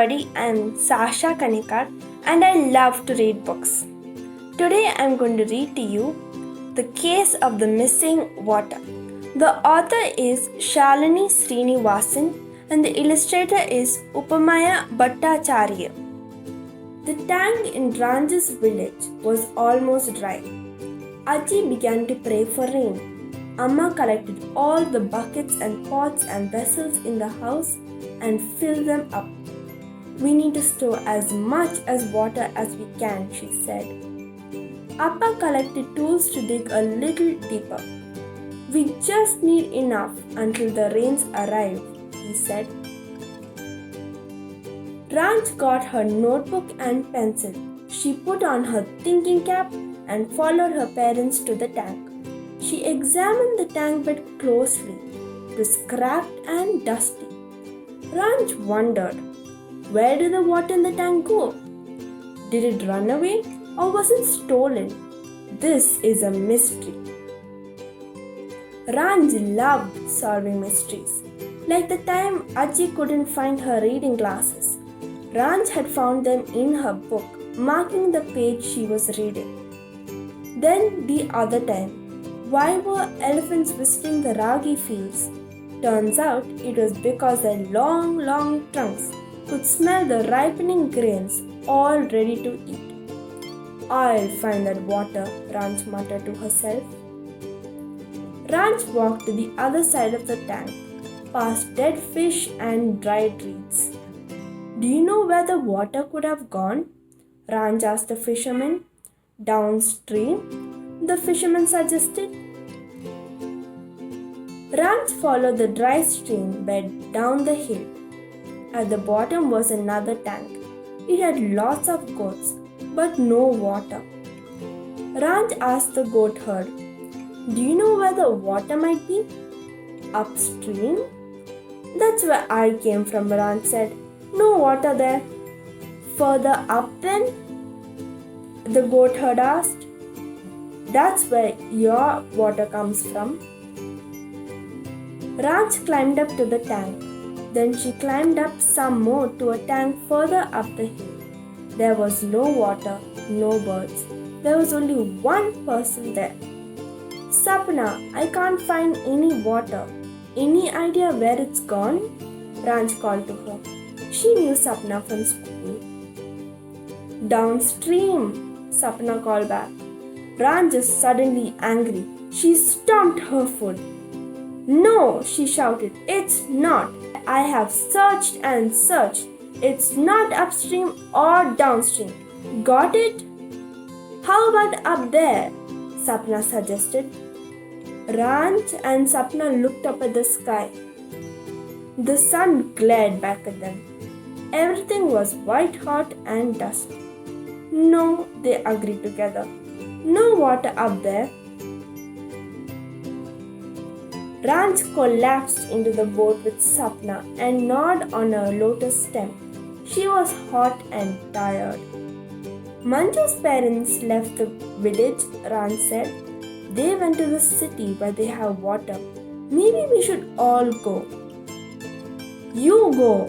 everybody, I'm Sasha Kannikkatt and I love to read books. Today I'm going to read to you The Case of the Missing Water. The author is Shalini Srinivasan and the illustrator is Upamanyu Bhattacharyya. The tank in Ranj's village was almost dry. Aji began to pray for rain. Amma collected all the buckets and pots and vessels in the house and filled them up. We need to store as much as water as we can, she said. Appa collected tools to dig a little deeper. We just need enough until the rains arrive, he said. Ranj got her notebook and pencil. She put on her thinking cap and followed her parents to the tank. She examined the tank bed closely. It was cracked and dusty. Ranj wondered, where did the water in the tank go? Did it run away or was it stolen? This is a mystery. Ranj loved solving mysteries. Like the time Aji couldn't find her reading glasses, Ranj had found them in her book, marking the page she was reading. Then the other time, why were elephants visiting the ragi fields? Turns out it was because their long trunks could smell the ripening grains all ready to eat. I'll find that water, Ranj muttered to herself. Ranj walked to the other side of the tank, past dead fish and dried reeds. Do you know where the water could have gone? Ranj asked the fisherman. Downstream, the fisherman suggested. Ranj followed the dry stream bed down the hill. At the bottom was another tank. It had lots of goats, but no water. Ranj asked the goat herd, do you know where the water might be? Upstream? That's where I came from, Ranj said. No water there. Further up then? The goat herd asked. That's where your water comes from. Ranj climbed up to the tank. Then she climbed up some more to a tank further up the hill. There was no water, no birds. There was only one person there. Sapna, I can't find any water. Any idea where it's gone? Ranj called to her. She knew Sapna from school. Downstream, Sapna called back. Ranj is suddenly angry. She stomped her foot. No, she shouted, it's not. I have searched and searched. It's not upstream or downstream. Got it? How about up there? Sapna suggested. Ranj and Sapna looked up at the sky. The sun glared back at them. Everything was white hot and dusty. No, they agreed together. No water up there. Ranj collapsed into the boat with Sapna and gnawed on a lotus stem. She was hot and tired. Manju's parents left the village, Ranj said. They went to the city where they have water. Maybe we should all go. You go,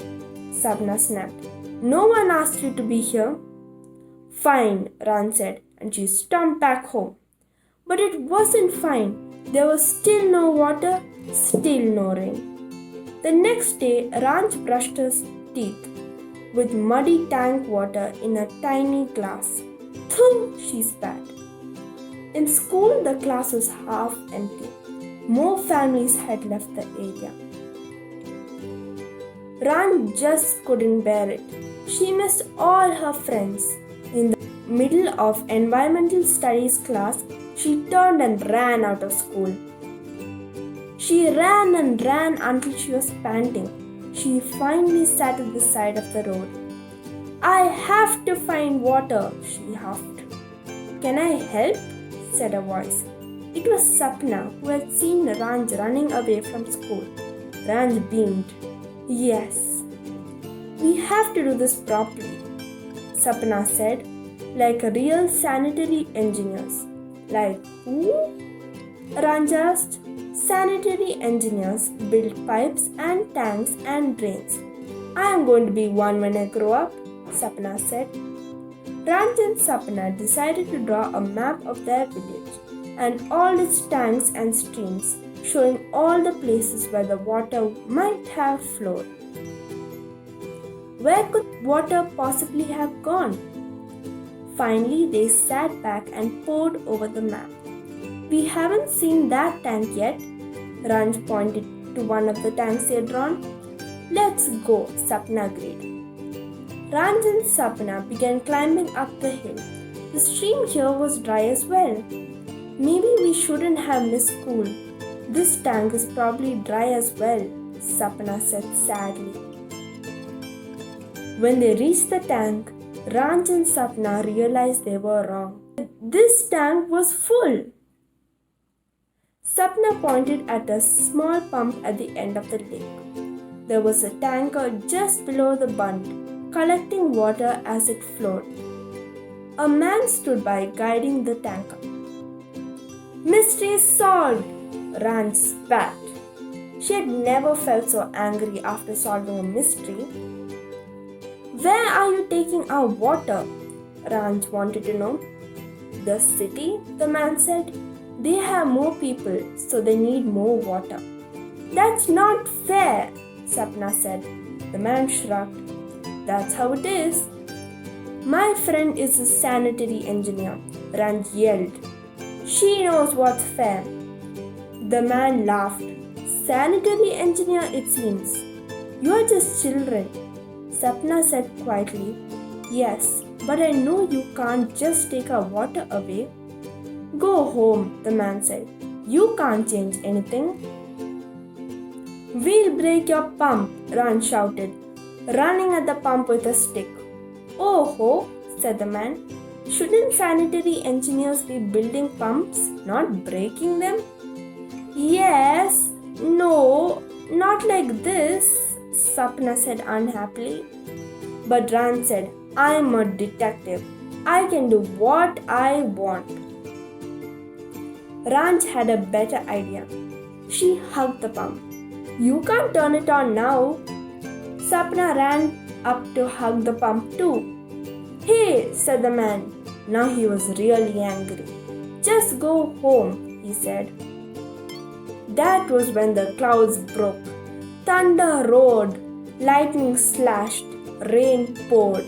Sapna snapped. No one asked you to be here. Fine, Ranj said, and she stomped back home. But it wasn't fine. There was still no water, still no rain. The next day, Ranj brushed his teeth with muddy tank water in a tiny glass. Thum, she spat. In school, the class was half empty. More families had left the area. Ranj just couldn't bear it. She missed all her friends. In the middle of environmental studies class, she turned and ran out of school. She ran and ran until she was panting. She finally sat at the side of the road. I have to find water, she huffed. Can I help? Said a voice. It was Sapna, who had seen Ranj running away from school. Ranj beamed. Yes. We have to do this properly, Sapna said, like real sanitary engineers. Like who? Ranj asked. Sanitary engineers build pipes and tanks and drains. I am going to be one when I grow up, Sapna said. Ranj and Sapna decided to draw a map of their village and all its tanks and streams, showing all the places where the water might have flowed. Where could water possibly have gone? Finally, they sat back and pored over the map. We haven't seen that tank yet, Ranj pointed to one of the tanks he had drawn. Let's go, Sapna agreed. Ranj and Sapna began climbing up the hill. The stream here was dry as well. Maybe we shouldn't have missed school. This tank is probably dry as well, Sapna said sadly. When they reached the tank, Ranj and Sapna realized they were wrong. This tank was full. Sapna pointed at a small pump at the end of the lake. There was a tanker just below the bund, collecting water as it flowed. A man stood by guiding the tanker. Mystery solved, Ranj spat. She had never felt so angry after solving a mystery. Where are you taking our water? Ranj wanted to know. The city, the man said. They have more people, so they need more water. That's not fair, Sapna said. The man shrugged. That's how it is. My friend is a sanitary engineer, Ranj yelled. She knows what's fair. The man laughed. Sanitary engineer, it seems. You are just children. Sapna said quietly. Yes, but I know you can't just take our water away. Go home, the man said. You can't change anything. We'll break your pump, Ran shouted, running at the pump with a stick. Oh ho, said the man. Shouldn't sanitary engineers be building pumps, not breaking them? Yes, no, not like this, Sapna said unhappily. But Ran said, I'm a detective. I can do what I want. Ranj had a better idea. She hugged the pump. You can't turn it on now. Sapna ran up to hug the pump too. Hey, said the man. Now he was really angry. Just go home, he said. That was when the clouds broke. Thunder roared, lightning slashed, rain poured.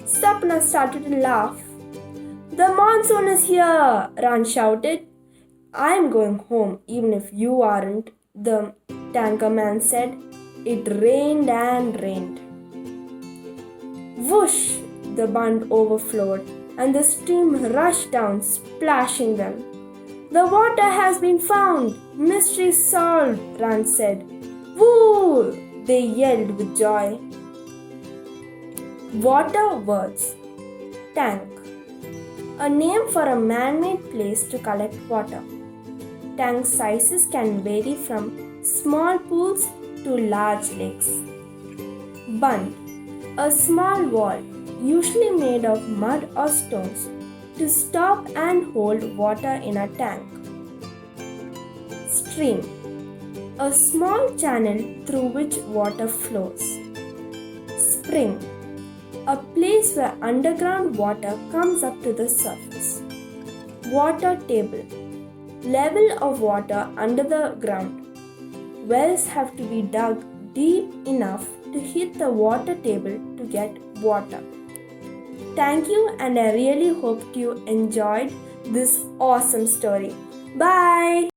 Sapna started to laugh. The monsoon is here, Ran shouted. I'm going home even if you aren't, the tanker man said. It rained and rained. Whoosh! The bund overflowed and the stream rushed down, splashing them. The water has been found! Mystery solved, Ran said. Woo! They yelled with joy. Water words. Tank. A name for a man-made place to collect water. Tank sizes can vary from small pools to large lakes. Bund. A small wall, usually made of mud or stones, to stop and hold water in a tank. Stream. A small channel through which water flows. Spring. A place where underground water comes up to the surface. Water table. Level of water under the ground. Wells have to be dug deep enough to hit the water table to get water. Thank you, and I really hope you enjoyed this awesome story. Bye!